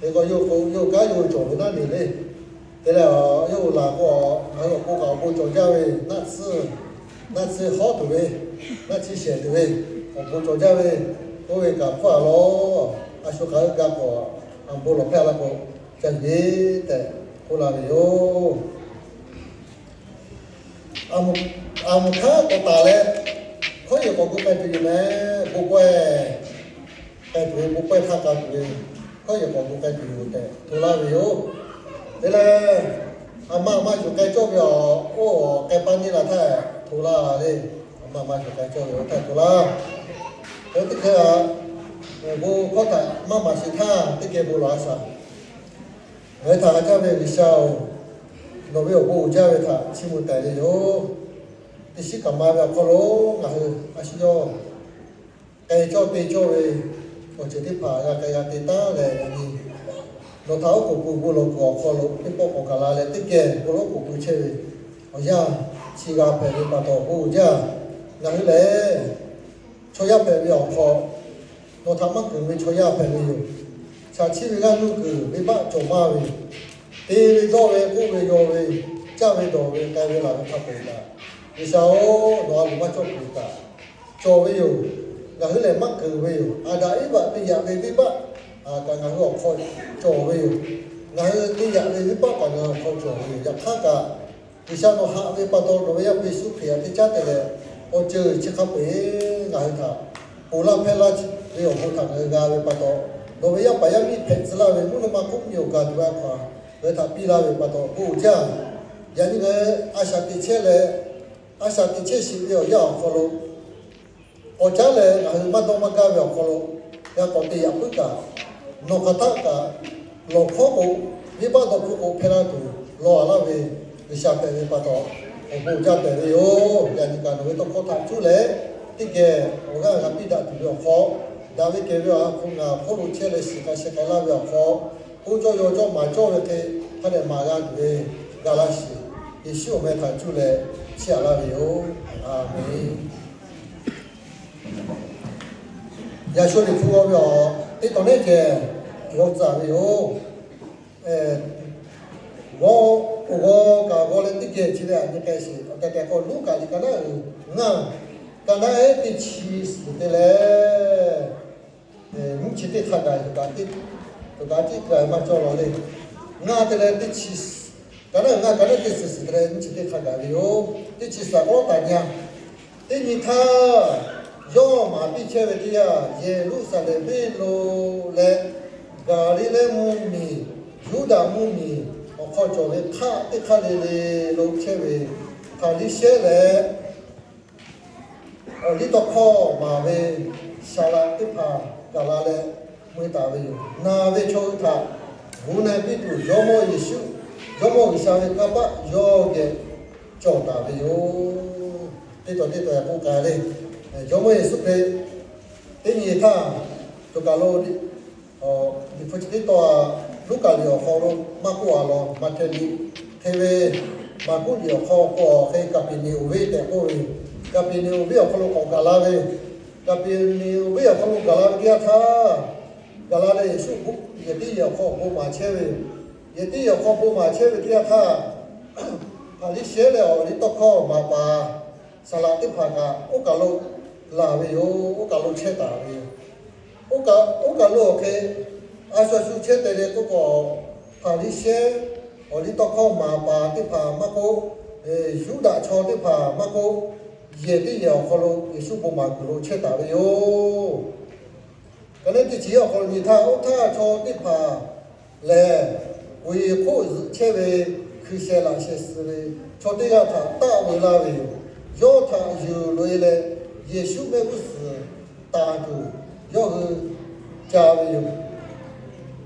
那个有该有做的那里嘞，对了，有哪个还有不搞不做家位，那次好的喂，那次写的喂，我不做家位，我为搞破咯，说搞搞个，不落票了个，真的，后来有，看个大嘞，可以个该对呢，不怪，该对不怪他该对。có những con cái chuyện thế, thôi là ví dụ, thế là mà chụp cái chỗ biểu, ô cái pan đi là thế, thôi là đi, mà chụp cái chỗ biểu thế, thôi là, thế thì bố có thể mà xin tha, thì cái bố nói sao, người ta cho về vì sao, nó biểu bố cho về thà, chỉ một cái gì đó, thì chỉ cầm mà biểu có lố, ngã hư, xin cho, cái chỗ về我这里爬个个地大嘞，你老头不老高考了，你不考啦嘞，这个不老不去，好像七个排的把到不家，然后嘞，初一排的要考，老他们更为初一排的有，下七位个路个没把做马位，第一位到位，五位到位，价位到位，该位哪个他背的，你说我不把做背的，做位有。là thứ này mắc cừ về đã ít bạn đi dạo về đi bạn cả ngày họ khôi trổ về ngày đi dạo về đi bạn còn khôi trổ về dạo khác cả thì sao nó hạ về bắt đầu rồi bây giờ phía thì chắc là họ chơi chỉ khắp về ngày thà hồ la phê la về hồ thằng ngày về bắt đầu rồi bây giờ bây giờ đi phê là về muốn mà cũng nhiều cả thì bạn khoa về thà pi la về bắt đầu hồ cha giờ những cái asa ti che si về giờ khôi ở chỗ này là mà đông mà cao về khó lo, ya có thể yapı cả, nó khát cả, lo khó cố, vì bao giờ cũng phải là đủ, lo là vì sao phải vì bao giờ, ở bộ gia phải vì ô, ya những cái nó phải có tham chú lệ, thì cái ở cái làm gì đã thì việc khó, đã vì cái việc không là khó lúc chơi là sẽ cái là việc khó, cũng cho mà cho về cái này mà ra về galaxy, thì siêu mấy tham chú lệ, sẽ là vì ô, amen. Giờ số liệu phù hợp thì tao nói chuyện có giả về ô có lên tích chỉ là những cái gì cái con lúc cái đó ngang cái đó thì chỉ là những chỉ để thay cái cái mà cho nó đi ngang thì là chỉ cái đó ngang cái đó thì là những chỉ để thay cái về ô thì chỉ là có tài nha thì như thế do mà bị chế về kia Jerusalem bị lô lệ Galilee Juda mumi họ coi cho về khá lệ lô chế về khá lý xe lệ ở lý tộc kho mà về xa lạc tiếp hà cả là lệ mới ta về na về cho ta vụ này bị tụ do mô Giêsu do mô Giêsu về các bạn do cái cho ta về thế tôi cũng cái này cho mấy số cái thế như thế cho cả lô đi phải chỉ to lúc cả liều kho luôn mà qua lo mà chơi đi thế về mà cũng liều kho qua cái cà phê nhiều về để coi cà phê nhiều về kho luôn còn cả lá về cà phê nhiều về kho luôn cả lá kia tha cả lá này số cũng giờ đi liều kho bộ mà chơi về giờ đi liều kho bộ mà chơi về kia tha đi xe liều đi to kho mà bà salad tiếp phạt cả cả lô là vì ô cả lô chết à vì ô cả lô cái ai cho chú chết đây có phải đi xe ở đi tao không mà bà tiếp phạt mà cô chú đã cho tiếp phạt mà cô về đi nhiều cả lô cái số bộ mà lô chết à vì ô cái này thì chỉ ở còn như tha cho tiếp phạt là vì cô chết về khi xe là xe xử cho tới là thằng ta về là vì do thằng dù lối là Giêsu mới có sự ta chủ do cha về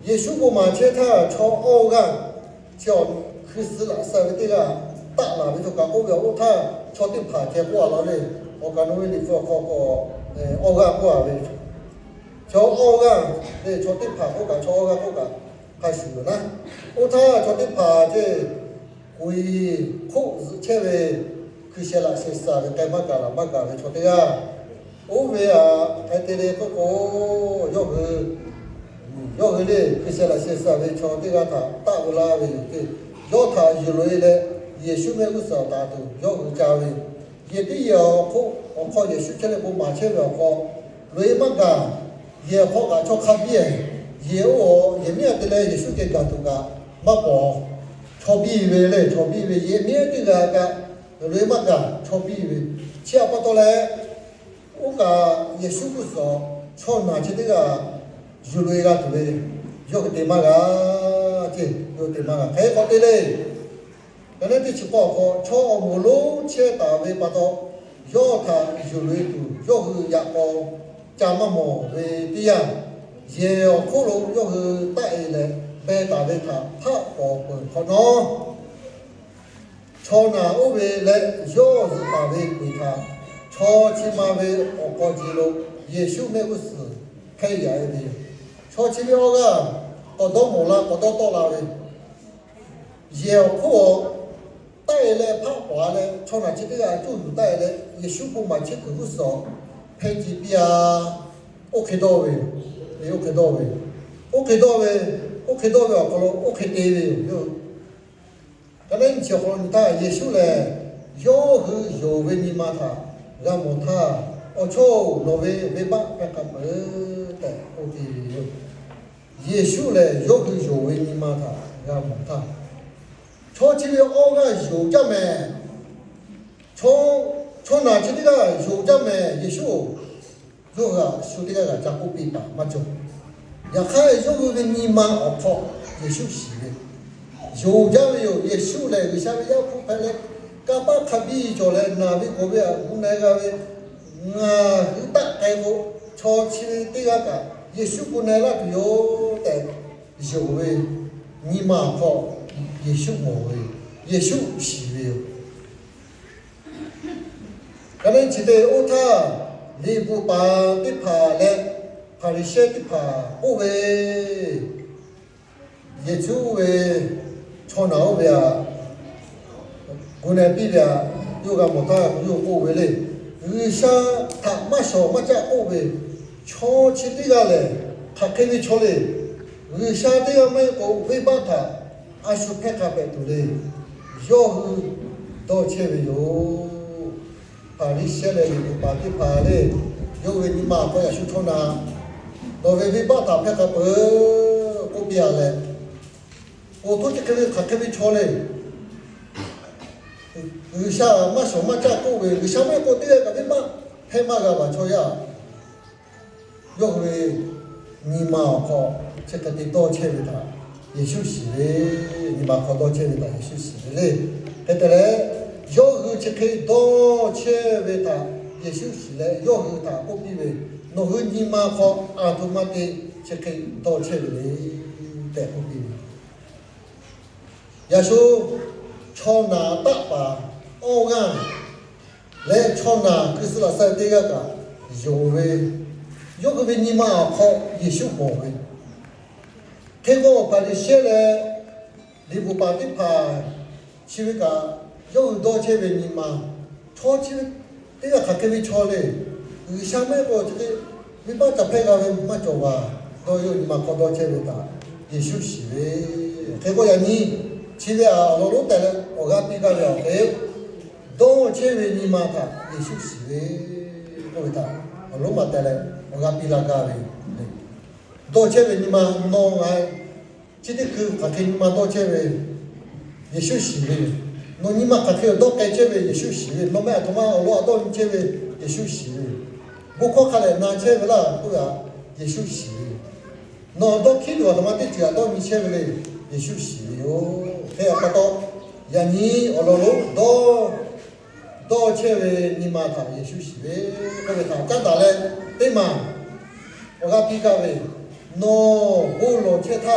Giêsu của mà chết tha cho ô gan cho Christ là sao cái là ta là với cho cả cô biểu tha cho tiếp phải cái quả nó này có cả nuôi đi có ô gan quả về cho ô gan để cho tiếp phải có cả cho ô gan có cả khai sử na ô tha cho tiếp phải cái quy khổ chết về khi xe lại xe xa cái mắc cả về cho thế à ô về à cái tê có do 要个嘞，可些那些社会朝这个他大不拉为给，要他一类嘞，也许没有少大头，要个价位，也得要好，我靠也许起来不马车要好，雷么个也好个做咖啡，也我也面的嘞也许给个多个，么包，炒比为嘞，炒比为也面的个雷么个炒比为，吃不到嘞，我个也许不少，炒拿起这个。有类个对嘞，有个地方个，这有地方个，还好的嘞。可能得去报告，炒木路切大尾巴到，要他有类度，要个牙膏，加么么为这样，也要可能要个大嘞，白大尾他怕宝贝可能，炒那我为来要是大尾给他，炒起码为我高级路，也许没个事，太严的。炒起了个，搞到木了，搞到到了的，也可带来怕滑嘞，炒那这个就是带来，也修不嘛，这个少，配几笔啊 ，OK 到位，没 OK 到位，OK 到位，OK 到位，可能 OK 对位有，可能结婚他也修嘞，要和要为你妈他，让么他，我炒老位尾巴别个不的 OK 有。也许嘞，有个有为你妈他，让么他，炒起了熬个油炸面，炒拿起这个油炸面也许，有个修这个加固比吧，嘛就，也还有个你妈熬炒也许是的，油炸面也许嘞，个下面要不拍嘞，嘎巴咖啡叫嘞，那边个边我那个边，一打开个炒起这个。也许不奈了有的有为，你妈好，也许我为，也许是为。可能记得我他你不把的爬来，爬的些的爬，不为，也就为朝哪为啊？我那边的有个么他有不为嘞，有些他没少没加不为。炒起这个嘞，他肯定炒嘞。为啥这个没个尾巴他，俺说拍卡拍多嘞，要是到前面有，把你写来的把你拍嘞，有为你妈不要去炒那，到尾巴他拍卡拍，我别嘞，我都是肯定他肯定炒嘞。为啥没什么加工为啥没个这个尾巴拍嘛个吧炒呀？要为你妈好，这个得多钱为他，也休息嘞，你妈好多钱为他也休息嘞，对得嘞，要是这个多钱为他也休息嘞，要是他不比为，那个你妈好，阿多妈的这个多钱为嘞，对不比为，也说炒拿大把，熬干，来炒拿可是那三这个有为。有个为你妈好，也修好为。听我把你写来，你不把你怕，去那个有多钱为你妈，炒起这个还可以炒嘞。下面个这个，你把这拍个为嘛做吧？都有你妈好多钱为他，也修习为。听我讲你，去的啊，老带来，我讲比较了，哎，多钱为你妈他，也修习为，我为他，我老妈带来。我讲比那个为，多钱为你妈弄啊？这个去还给你妈多钱为，也休息为，弄你妈还给多给钱为也休息为，弄买他妈多多钱为也休息为，不靠看来拿钱为了，对吧？也休息为，弄到去了他妈的赚到你钱为嘞，也休息为哟，还要不到，让你我老老多钱为你妈他也休息为，各位他长大了。对嘛？我讲比较为，喏，不老切他，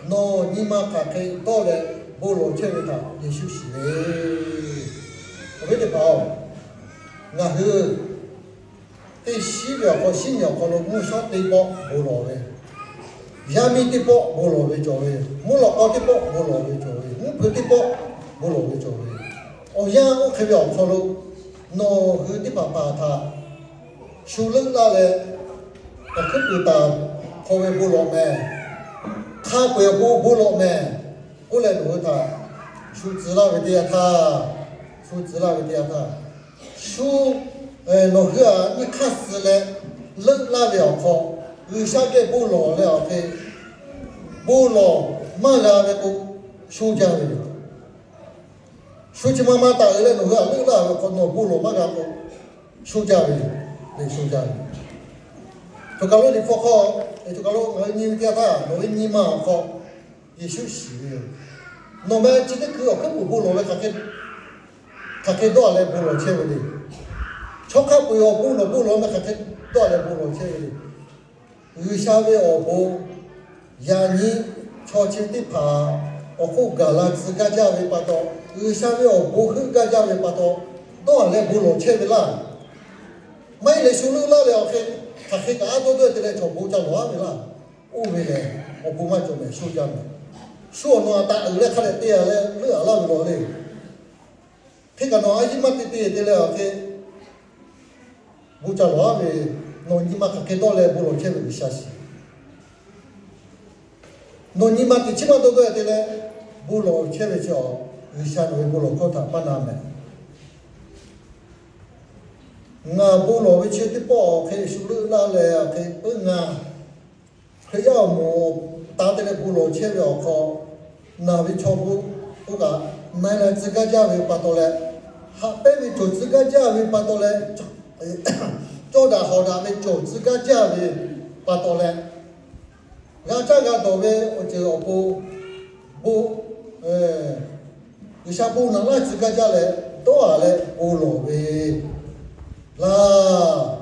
喏，你妈他可以到来，不老切为他也休息嘞。我跟你讲，俺是对西边和新疆和木上对包不老为，下面对包不老为叫为，木老高对包不老为叫为，木头对包不老为叫为。我讲我看表考了，喏，和的爸爸他。修人那嘞，可不打，考为不落咩，他不要不落咩，过来路他，数字了为点他，数字了为点他，数那个你看死了，冷了了考，有下个不落了的，不落马了为不数家为。数起妈妈打来那个冷了考那不落马个不数家为，为数家为。就kalau di pokok, itu kalau ni dia ta, no ni ma ko, Yesus sih. No me cite ke aku bulo le kake do le bulo cewek ni. Choka buyo bulo me kake do le bulo cewek ni. Usahawe obo, yani choci di pa, aku galak segaja we pato, usahawe obo segaja we pato, do le bulo cewek lah. Mai le sulu lah le oke.他黑个阿多对的从不叫罗没啦，乌没嘞，我不买就没收家没，说那大二嘞看嘞爹嘞，乐啦罗嘞，黑个那阿姨妈的爹的嘞，OK，不叫罗没，那你妈看到嘞不罗切没下西，那你妈的起码都对的嘞，不罗切没叫，有下罗不罗考他不难没。nga bulo we che ti po ke shulu la le ke nga ke ya mo ta de bulo che we ko na we cho bu u ga na la zi ga ja we pa to le ha pe we to zi ga ja we pa to le cho da ho da we cho zi ga ja we pa to le ga cha ga do we o che o bu we sha bu na la zi ga ja le do a le bulo we là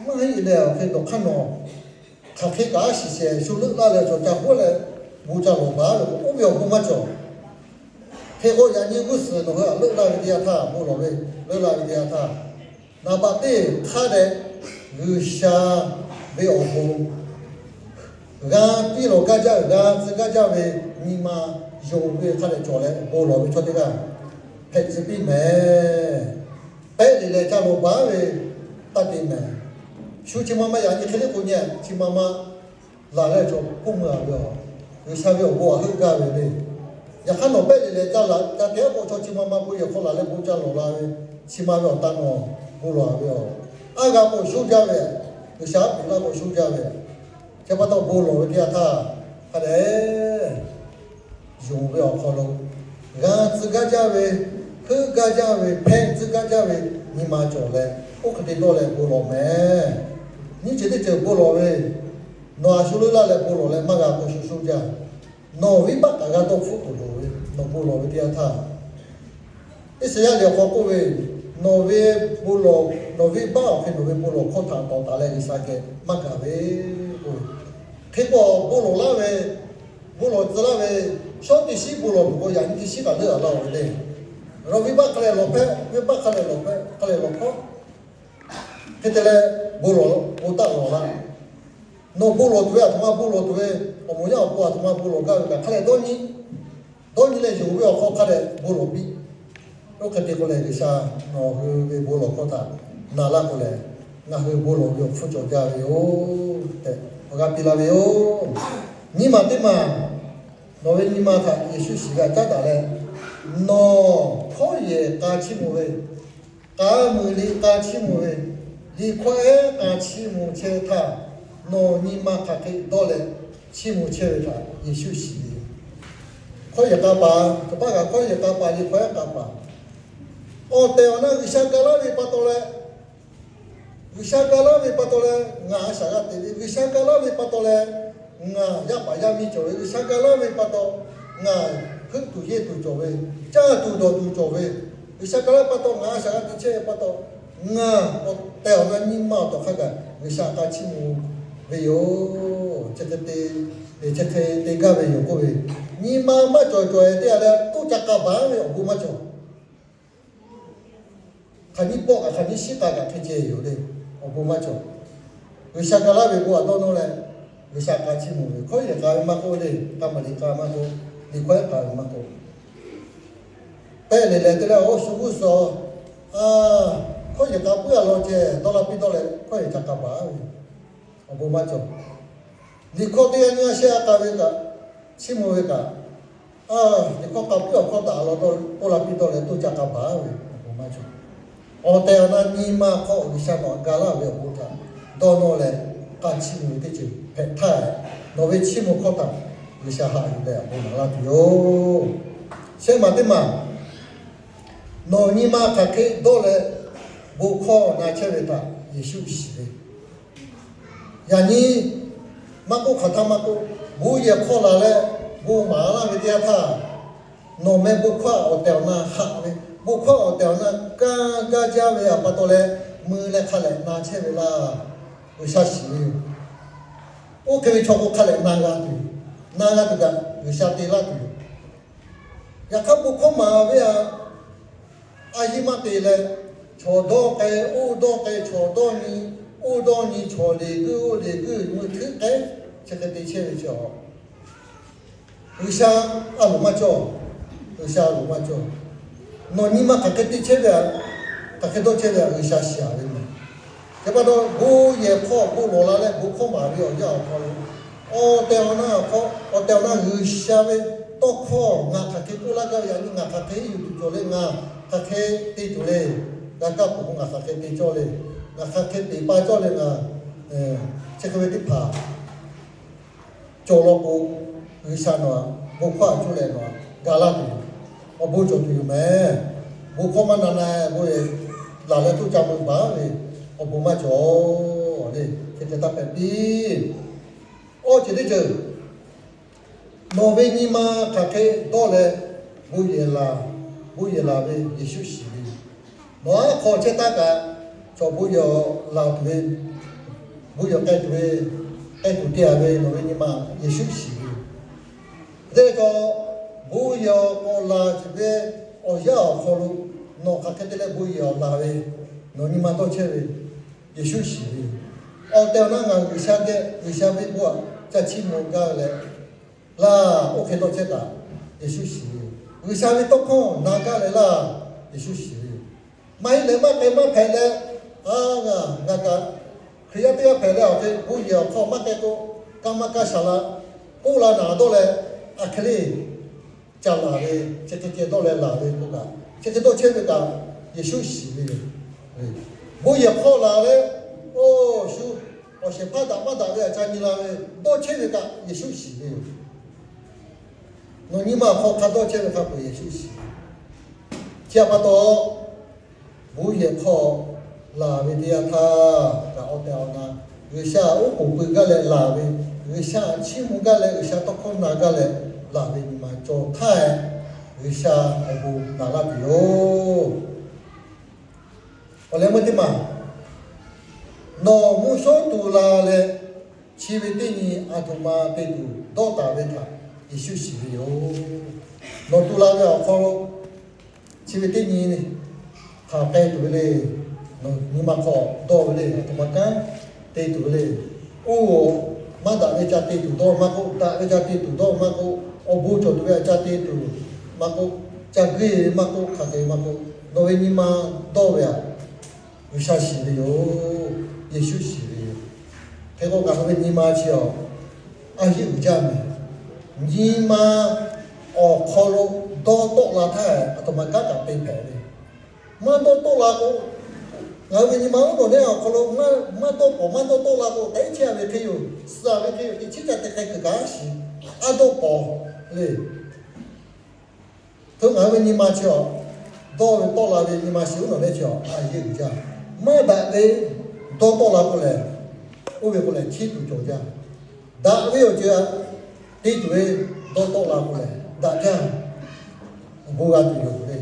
mấy điều khi đó khăn nó thằng khi cả xí xé số lượng là cho cha bố là bố cha lỗ bá rồi cũng biểu cũng mất rồi khi có nhà như bố sử nó hơi lượng là cái gì thà bố lỗ về lượng là cái gì thà na bà tê khá đấy người xa về ở bố gà tí lỗ gà cha về nhưng mà dùng về khá đấy cho đấy bố lỗ về cho thế cả hết chỉ bị mẹ bé thì là cha lỗ bá về ta đi mẹ số chị mama nhà như thế này cô nhỉ chị mama là lại cho cung ở đó người sao biết bố hơi gà về đây nhà khăn nó bé thì là cha là cha kéo bố cho chị mama bây giờ không là lấy bố cha lỗ là chị mama tăng nó bố lỗ về ai gặp bố số cha về người sao biết là bố số cha về cho bắt đầu bố lỗ về kia tha cái đấy dùng về họ lỗ gà tự gà cha về cứ gà cha về phen tự gà cha về nhưng mà chỗ này ô cái đó là bố lỗ mẹ你觉得这菠萝喂，拿出来了菠萝嘞，马个不是收家，拿尾巴大家都付菠萝喂，拿菠萝喂点它，一时要聊好过喂，拿尾菠萝，拿尾巴跟拿尾菠萝靠谈到打来的啥个，马个喂喂，结果菠萝啦喂，菠萝子啦喂，小的西菠萝不过人的西个乐了喂的，然后尾巴过来落拍，尾巴过来落拍，过来落拍。cái thế là bố lô bố ta lô là nó bố lô tuổi à thằng bố lô tuổi ông muốn nhau bố thằng bố lô cái cái này đôi như này dùng với họ cái này bố lô bị nó cái này có lẽ cái sao nó hơi bố lô có ta nà la có lẽ nà hơi bố lô được phụ trợ ra về ô thế họ gặp đi là về ô nhưng mà thế mà nó về nhưng mà thằng Giêsu sĩ cái chắc đã là nó khó gì cả chi mua về cả mười li cả chi mua về đi khoe cả chi mua chơi thà nó ni mà cả cái đó là chi mua chơi thà Giêsu sĩ khoe cả bà cái khoe cả bà đi khoe cả bà ô teo na visakala vi patole nga saga te visakala vi patole nga ya pa ya mi cho visakala vi pato nga khut tu ye tu cho ve cha tu do tu cho ve visakala pato nga saga ti che pato nga o teo na ni ma to khaga visaka chi mu ve yo che te ga ve yo ko ve ni ma ma cho te ala tu cha ka ba ve bu ma choคันนี้บอกคันนี้สิตากับเจอยู่เลยโอ้ผมมาจบวิชาการแบบว่าโดนอะไรวิชาการชิมุเลยเขาอยากการมาโกเลยทำอะไรการมาโกดีกว่าการมาโกแต่เลยแต่แล้วโอ้สุกุศลเขาอยากการเพื่อเราเจตอนเราปีตอนเลยเขาอยากการบ้าโอ้ผมมาจบ你靠的人下干那个，起码那个，你靠搞不了靠打了都拉比到来都加干巴喂，我妈说，但那你妈靠你下那干了不要不干，到那来干起码的就拍太，那为起码靠打，你下下有的不能拉比哟，先嘛的嘛，那你妈他开到来不靠那前面的也休息的。呀你马古卡他马古，不也靠了嘞？不马上给dia他，那没不靠我掉那哈嘞，不靠我掉那刚家为啊，把到嘞门来看嘞，拿起来啦，有啥事？我可以超过看嘞哪个这个有啥地啦的？呀，看不靠嘛为啊，阿姨妈的嘞，超多该乌多该超多呢。我当你错那个，我听这个对切叫，有啥路嘛叫，有啥路嘛叫，那你嘛看对切的，看到切的有啥想的嘛？这把到不也靠不落来嘞，不靠马路要靠，掉那有啥的都靠，俺看不那个人，俺看有做嘞，俺看对做嘞，俺搞不俺看对做嘞。那他开第八招嘞啊，这个问题怕，做了不有啥呢？不快出来呢，干了的，我不做对没，不快嘛那那不也，哪来都讲不白的，我不嘛做的，这个大白的，这里就，那边你嘛他开到来，不也啦的也休息的，那考这大概。cho bố giờ làm về bố giờ cái tụi tiền về nó về nhưng mà Giêsu xí thế cho bố giờ có là về ở nhà họ luôn nó các cái bố giờ là về nó nhưng mà tôi chơi về Giêsu xí theo nó ngang người sang về bố cha chim một cái là ok tôi chơi cả Giêsu xí người sang về tôi không ngang cái là Giêsu xí mấy lần mà cái mà phải là ngaka khía tia phải là cái bố giờ không mắc cái cô cam mắc cái sao là cô là nào đó là akili chả là cái cái đó là cái cô cả cái đó chơi với cả Giêsu xí đi bố giờ không là cái su sẽ phát đạt cái cha như là cái đó chơi với cả Giêsu xí đi nó nhưng mà không khác đó chơi với cả Giêsu xí chia bắt đầu bố giờ không là vì dia tha cả ô tèo na người xa ô cũng bự cái lệ là vì người xa chim một cái lệ người xa tóc con na cái lệ là vì mà cho thai người xa ai bu là biểu có lẽ mới thế mà nó muốn số tu là lệ chỉ vì thế nhỉ à tu mà thế tu đó ta về thà Giêsu chỉ biểu nó tu là về họ chỉ vì thế nhỉ này thà cái tu về no ni ma ko do le to ma ka te tu le ma da ve cha te tu do ma ko da ve cha te tu do ma ko o bu cho tu ve cha te tu ma ko cha ge ma ko kha ge ma ko no ve ni ma do ve yu sha shi le yo Giêsu shi le yo thế ko ka ve ni ma chi o a hi u ja me ni ma o ko lo do to la tha to ma ka pe pe le ma do la ko ngài vì những món đồ này họ còn mà tôi là tôi thấy chưa về cái gì sao về cái gì chỉ là cái cá gì à tôi bỏ lên thôi ngài vì những mà chưa tôi là vì những mà xíu nó đấy chưa à gì cũng chưa mà bạn ấy tôi là cái này ôi về cái này chỉ tụi chúng ta đã ví dụ chưa đi tụi tôi là cái này đã chưa cố gắng tụi chúng đây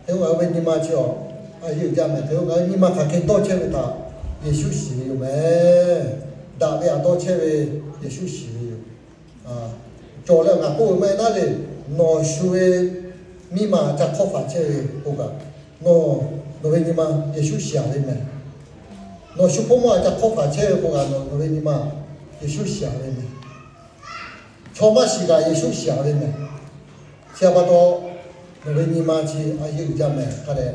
thế ngài vì những mà chưa à hiểu ra mà thiếu cái nhưng mà phải cái to chơi với ta Giêsu xí rồi mà đã bây giờ to chơi với Giêsu xí rồi cho nên là cô mấy nói là nó suy mi mà chắc không phải chơi cô cả nó về nhưng mà Giêsu xí rồi mà nó suy không mà chắc không phải chơi cô cả nó về nhưng mà Giêsu xí rồi mà cho mà xí cả Giêsu xí rồi mà xí bắt đầu nó về nhưng mà chỉ à hiểu ra mà cái này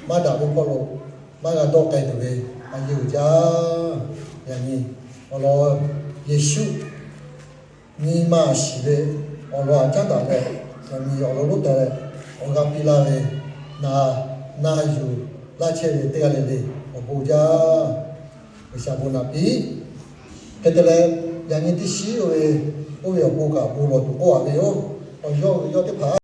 mà đã biết bao lâu mà là đo cái về anh hiểu ra, yani, kalau Yesus 尼玛西的，我罗讲到的，你我罗的，我讲比拉的，那有那些的这个的，我不讲，我想不那比，这个嘞，人家的西为，我要不讲不罗多过的哟，我要的怕。